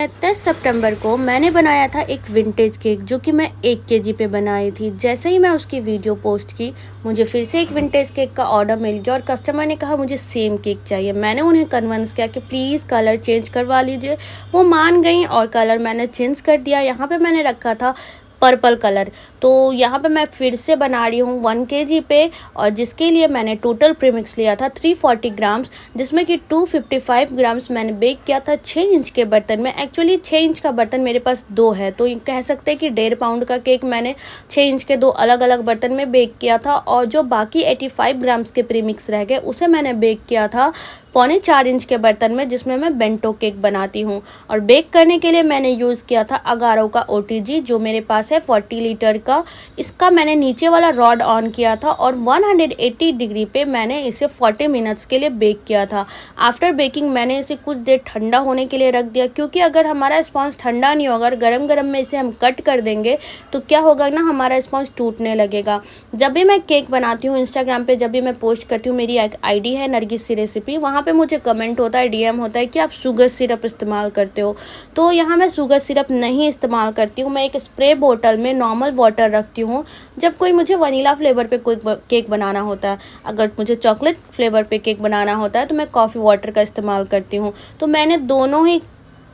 29 सितंबर को मैंने बनाया था एक विंटेज केक जो कि मैं 1 केजी पे बनाई थी। जैसे ही मैं उसकी वीडियो पोस्ट की, मुझे फिर से एक विंटेज केक का ऑर्डर मिल गया और कस्टमर ने कहा मुझे सेम केक चाहिए। मैंने उन्हें कन्विंस किया कि प्लीज़ कलर चेंज करवा लीजिए। वो मान गई और कलर मैंने चेंज कर दिया। यहाँ पे मैंने रखा था पर्पल कलर। तो यहाँ पे मैं फिर से बना रही हूँ 1 केजी पे, और जिसके लिए मैंने टोटल प्रीमिक्स लिया था 340 ग्राम्स, जिसमें कि 255 ग्राम्स मैंने बेक किया था 6 इंच के बर्तन में। एक्चुअली 6 इंच का बर्तन मेरे पास 2 है, तो कह सकते हैं कि 1.5 पाउंड का केक मैंने 6 इंच के 2 अलग अलग बर्तन में बेक किया था। और जो बाकी 85 ग्राम्स के प्रीमिक्स रह गए उसे मैंने बेक किया था 4.25 इंच के बर्तन में, जिसमें मैं बेंटो केक बनाती हूँ। और बेक करने के लिए मैंने यूज़ किया था अगारो का OTG जो मेरे पास है 40 लीटर का। इसका मैंने नीचे वाला रॉड ऑन किया था और 180 डिग्री पे मैंने इसे 40 मिनट्स के लिए बेक किया था। आफ्टर बेकिंग मैंने इसे कुछ देर ठंडा होने के लिए रख दिया, क्योंकि अगर हमारा स्पॉन्ज ठंडा नहीं होगा, अगर गरम गरम में इसे हम कट कर देंगे तो क्या होगा ना, हमारा स्पॉन्ज टूटने लगेगा। जब भी मैं केक बनाती हूँ इंस्टाग्राम पे, जब भी मैं पोस्ट करती हूँ, मेरी एक आईडी है नरगिस सी रेसिपी, वहाँ पे मुझे कमेंट होता है, डीएम होता है कि आप शुगर सिरप इस्तेमाल करते हो। तो यहाँ मैं शुगर सिरप नहीं इस्तेमाल करती हूँ। मैं एक स्प्रे बोतल में नॉर्मल वाटर रखती हूँ जब कोई मुझे वनीला फ्लेवर पे कोई केक बनाना होता है। अगर मुझे चॉकलेट फ्लेवर पे केक बनाना होता है तो मैं कॉफ़ी वाटर का इस्तेमाल करती हूँ। तो मैंने दोनों ही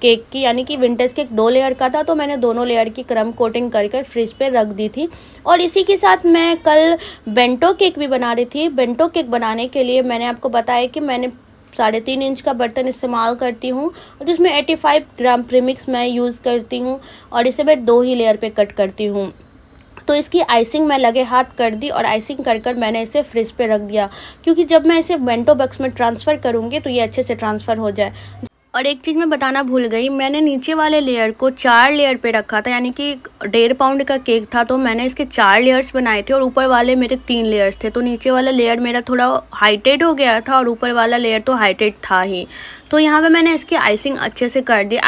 केक की, यानी कि विंटेज केक 2 लेयर का था, तो मैंने दोनों लेयर की क्रम कोटिंग कर फ्रिज पे रख दी थी। और इसी के साथ मैं कल बेंटो केक भी बना रही थी। बेंटो केक बनाने के लिए मैंने आपको बताया कि मैंने 3.5 इंच का बर्तन इस्तेमाल करती हूँ, और जिसमें 85 ग्राम प्रीमिक्स मैं यूज़ करती हूँ, और इसे मैं 2 ही लेयर पे कट करती हूँ। तो इसकी आइसिंग मैं लगे हाथ कर दी, और आइसिंग कर मैंने इसे फ्रिज पे रख दिया, क्योंकि जब मैं इसे बेंटो बॉक्स में ट्रांसफ़र करूँगी तो ये अच्छे से ट्रांसफ़र हो जाए। और एक चीज़ मैं बताना भूल गई, मैंने नीचे वाले लेयर को 4 लेयर पे रखा था, यानी कि 1.5 पाउंड का केक था तो मैंने इसके 4 लेयर्स बनाए थे और ऊपर वाले मेरे 3 लेयर्स थे। तो नीचे वाला लेयर मेरा थोड़ा हाइटेड हो गया था और ऊपर वाला लेयर तो हाइटेड था ही। तो यहाँ पे मैंने इसकी आइसिंग अच्छे से कर दी।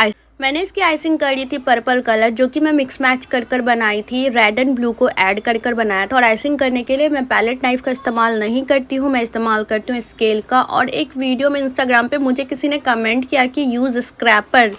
मैंने इसकी आइसिंग करी थी पर्पल कलर, जो कि मैं मिक्स मैच कर बनाई थी, रेड एंड ब्लू को ऐड कर बनाया था। और आइसिंग करने के लिए मैं पैलेट नाइफ का इस्तेमाल नहीं करती हूँ, मैं इस्तेमाल करती हूँ स्केल का। और एक वीडियो में इंस्टाग्राम पे मुझे किसी ने कमेंट किया कि use scraper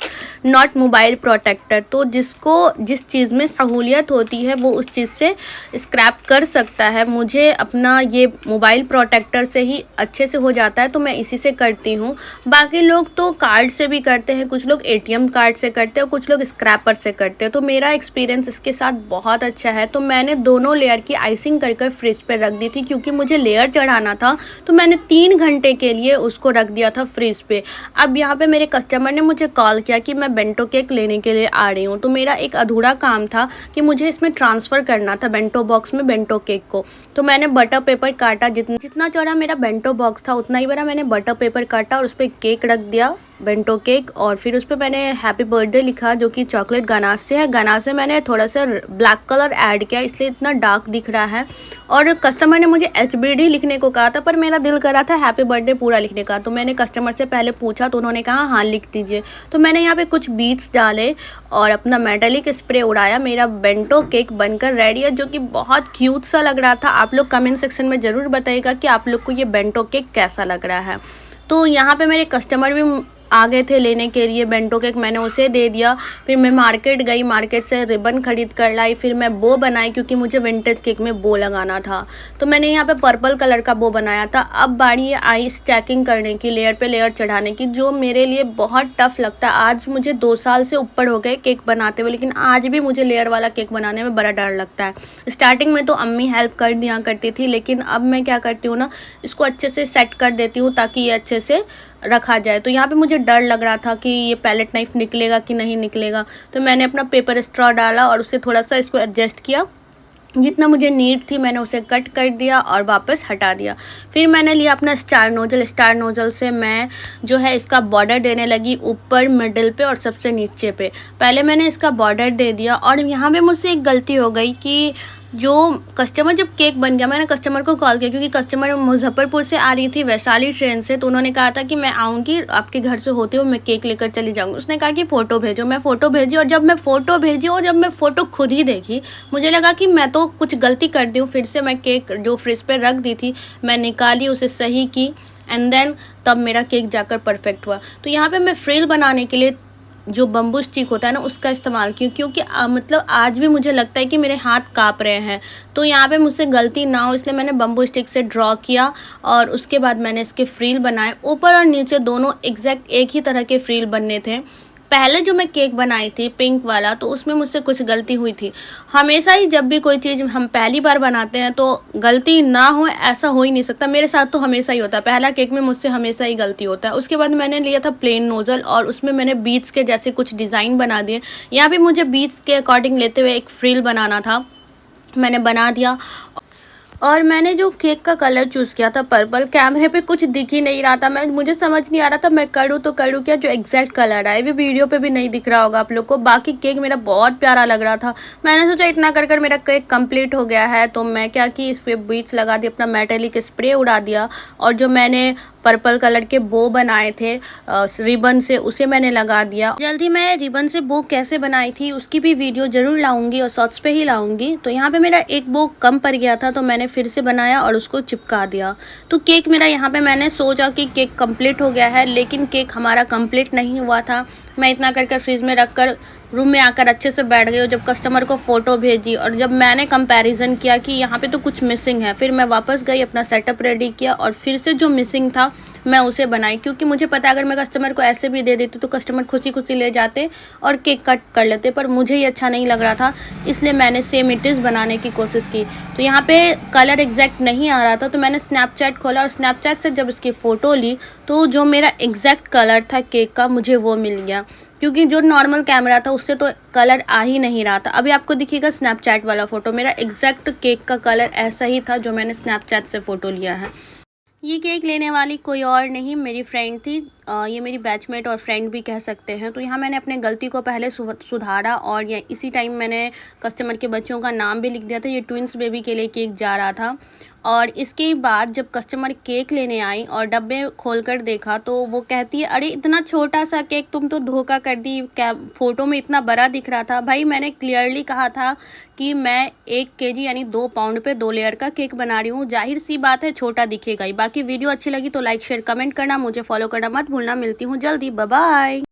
not mobile protector. तो जिसको जिस चीज़ में सहूलियत होती है वो उस चीज़ से स्क्रैप कर सकता है। मुझे अपना ये मोबाइल प्रोटेक्टर से ही अच्छे से हो जाता है, तो मैं इसी से करती हूँ। बाकी लोग तो कार्ड से भी करते हैं, कुछ लोग ATM कार्ड से करते हैं और कुछ लोग स्क्रैपर से करते हैं। तो मेरा एक्सपीरियंस इसके साथ बहुत अच्छा है। तो मैंने दोनों लेयर की आइसिंग कर फ्रिज पे रख दी थी, क्योंकि मुझे लेयर चढ़ाना था, तो मैंने 3 घंटे के लिए उसको रख दिया था फ्रिज पे। अब यहाँ पे मेरे कस्टमर ने मुझे कॉल किया कि मैं बेंटो केक लेने के लिए आ रही हूँ। तो मेरा एक अधूरा काम था कि मुझे इसमें ट्रांसफ़र करना था बेंटो बॉक्स में बेंटो केक को। तो मैंने बटर पेपर काटा, जितना चौड़ा मेरा बेंटो बॉक्स था उतना ही बड़ा मैंने बटर पेपर काटा और उस पर केक रख दिया, बेंटो केक। और फिर उस पर मैंने हैप्पी बर्थडे लिखा, जो कि चॉकलेट गनाश से है। गनाश से मैंने थोड़ा सा ब्लैक कलर ऐड किया, इसलिए इतना डार्क दिख रहा है। और कस्टमर ने मुझे HBD लिखने को कहा था, पर मेरा दिल कर रहा था हैप्पी बर्थडे पूरा लिखने का। तो मैंने कस्टमर से पहले पूछा तो उन्होंने कहा हाँ लिख दीजिए। तो मैंने यहाँ पे कुछ बीट्स डाले और अपना मेटालिक स्प्रे उड़ाया। मेरा बेंटो केक बनकर रेडी है, जो कि बहुत क्यूट सा लग रहा था। आप लोग कमेंट सेक्शन में ज़रूर बताइएगा कि आप लोग को ये बेंटो केक कैसा लग रहा है। तो यहाँ पे मेरे कस्टमर भी आ गए थे लेने के लिए बेंटो केक, मैंने उसे दे दिया। फिर मैं मार्केट गई, मार्केट से रिबन खरीद कर लाई। फिर मैं बो बनाई, क्योंकि मुझे विंटेज केक में बो लगाना था। तो मैंने यहाँ पे पर्पल कलर का बो बनाया था। अब बारी आई स्टैकिंग करने की, लेयर पे लेयर चढ़ाने की, जो मेरे लिए बहुत टफ लगता है। आज मुझे 2 साल से ऊपर हो गए केक बनाते हुए, लेकिन आज भी मुझे लेयर वाला केक बनाने में बड़ा डर लगता है। स्टार्टिंग में तो अम्मी हेल्प कर दिया करती थी, लेकिन अब मैं क्या करती हूँ ना, इसको अच्छे से सेट कर देती हूँ ताकि ये अच्छे से रखा जाए। तो यहाँ पे मुझे डर लग रहा था कि ये पैलेट नाइफ निकलेगा कि नहीं निकलेगा। तो मैंने अपना पेपर स्ट्रॉ डाला और उससे थोड़ा सा इसको एडजस्ट किया, जितना मुझे नीड थी मैंने उसे कट कर दिया और वापस हटा दिया। फिर मैंने लिया अपना स्टार नोजल से मैं जो है इसका बॉर्डर देने लगी, ऊपर मिडिल पे और सबसे नीचे पे। पहले मैंने इसका बॉर्डर दे दिया। और यहाँ पे मुझसे एक गलती हो गई कि जो कस्टमर, जब केक बन गया, मैंने कस्टमर को कॉल किया, क्योंकि कस्टमर मुजफ्फरपुर से आ रही थी वैशाली ट्रेन से। तो उन्होंने कहा था कि मैं आऊँगी आपके घर से होते हुए, मैं केक लेकर चली जाऊँगी। उसने कहा कि फ़ोटो भेजो। मैं फ़ोटो भेजी, और जब मैं फ़ोटो खुद ही देखी, मुझे लगा कि मैं तो कुछ गलती कर दी हूँ। फिर से मैं केक जो फ्रिज पे रख दी थी मैं निकाली, उसे सही की, एंड देन तब मेरा केक जाकर परफेक्ट हुआ। तो यहाँ पे मैं फ्रिल बनाने के लिए जो बम्बू स्टिक होता है ना उसका इस्तेमाल की, क्योंकि मतलब आज भी मुझे लगता है कि मेरे हाथ काँप रहे हैं। तो यहाँ पे मुझसे गलती ना हो इसलिए मैंने बम्बू स्टिक से ड्रॉ किया और उसके बाद मैंने इसके फ्रिल बनाए। ऊपर और नीचे दोनों एग्ज़ैक्ट एक ही तरह के फ्रिल बनने थे। पहले जो मैं केक बनाई थी पिंक वाला, तो उसमें मुझसे कुछ गलती हुई थी। हमेशा ही जब भी कोई चीज़ हम पहली बार बनाते हैं तो गलती ना हो ऐसा हो ही नहीं सकता। मेरे साथ तो हमेशा ही होता है, पहला केक में मुझसे हमेशा ही गलती होता है। उसके बाद मैंने लिया था प्लेन नोज़ल और उसमें मैंने बीड्स के जैसे कुछ डिज़ाइन बना दिए। यहाँ पे मुझे बीड्स के अकॉर्डिंग लेते हुए एक फ्रिल बनाना था, मैंने बना दिया। और मैंने जो केक का कलर चूज़ किया था पर्पल, कैमरे पे कुछ दिख ही नहीं रहा था। मुझे समझ नहीं आ रहा था मैं करूँ तो करूँ क्या, जो एग्जैक्ट कलर आए वो वीडियो पे भी नहीं दिख रहा होगा आप लोग को। बाकी केक मेरा बहुत प्यारा लग रहा था। मैंने सोचा इतना कर कर मेरा केक कंप्लीट हो गया है, तो मैं क्या की इस पर बीट्स लगा दी, अपना मेटेलिक स्प्रे उड़ा दिया और जो मैंने पर्पल कलर के बो बनाए थे रिबन से, उसे मैंने लगा दिया। जल्दी मैं रिबन से बो कैसे बनाई थी उसकी भी वीडियो ज़रूर लाऊंगी और शॉर्ट्स पे ही लाऊंगी। तो यहाँ पे मेरा एक बो कम पड़ गया था तो मैंने फिर से बनाया और उसको चिपका दिया। तो केक मेरा यहाँ पे मैंने सोचा कि केक कंप्लीट हो गया है, लेकिन केक हमारा कंप्लीट नहीं हुआ था। मैं इतना करके फ्रिज में रख कर रूम में आकर अच्छे से बैठ गई और जब कस्टमर को फ़ोटो भेजी और जब मैंने कंपैरिजन किया कि यहाँ पे तो कुछ मिसिंग है, फिर मैं वापस गई, अपना सेटअप रेडी किया और फिर से जो मिसिंग था मैं उसे बनाई। क्योंकि मुझे पता है अगर मैं कस्टमर को ऐसे भी दे देती तो कस्टमर खुशी खुशी ले जाते और केक कट कर लेते, पर मुझे ये अच्छा नहीं लग रहा था, इसलिए मैंने सेम इट इज़ बनाने की कोशिश की। तो यहाँ पे कलर एग्जैक्ट नहीं आ रहा था तो मैंने स्नैपचैट खोला और स्नैपचैट से जब इसकी फ़ोटो ली तो जो मेरा एग्जैक्ट कलर था केक का मुझे वो मिल गया। क्योंकि जो नॉर्मल कैमरा था उससे तो कलर आ ही नहीं रहा था। अभी आपको दिखेगा स्नैपचैट वाला फ़ोटो, मेरा एग्जैक्ट केक का कलर ऐसा ही था जो मैंने स्नैपचैट से फ़ोटो लिया है। ये केक लेने वाली कोई और नहीं मेरी फ्रेंड थी। ये मेरी बैचमेट और फ्रेंड भी कह सकते हैं। तो यहाँ मैंने अपने गलती को पहले सुधारा और ये इसी टाइम मैंने कस्टमर के बच्चों का नाम भी लिख दिया था। ये ट्विंस बेबी के लिए केक जा रहा था। और इसके बाद जब कस्टमर केक लेने आई और डब्बे खोलकर देखा तो वो कहती है, अरे इतना छोटा सा केक, तुम तो धोखा कर दी, क्या फ़ोटो में इतना बड़ा दिख रहा था। भाई मैंने क्लियरली कहा था कि मैं 1 केजी यानी 2 पाउंड पे 2 लेयर का केक बना रही हूँ, जाहिर सी बात है छोटा दिखेगा ही। बाकी वीडियो अच्छी लगी तो लाइक शेयर कमेंट करना, मुझे फॉलो करना मत भूलना। मिलती हूँ जल्दी, बाय बाय।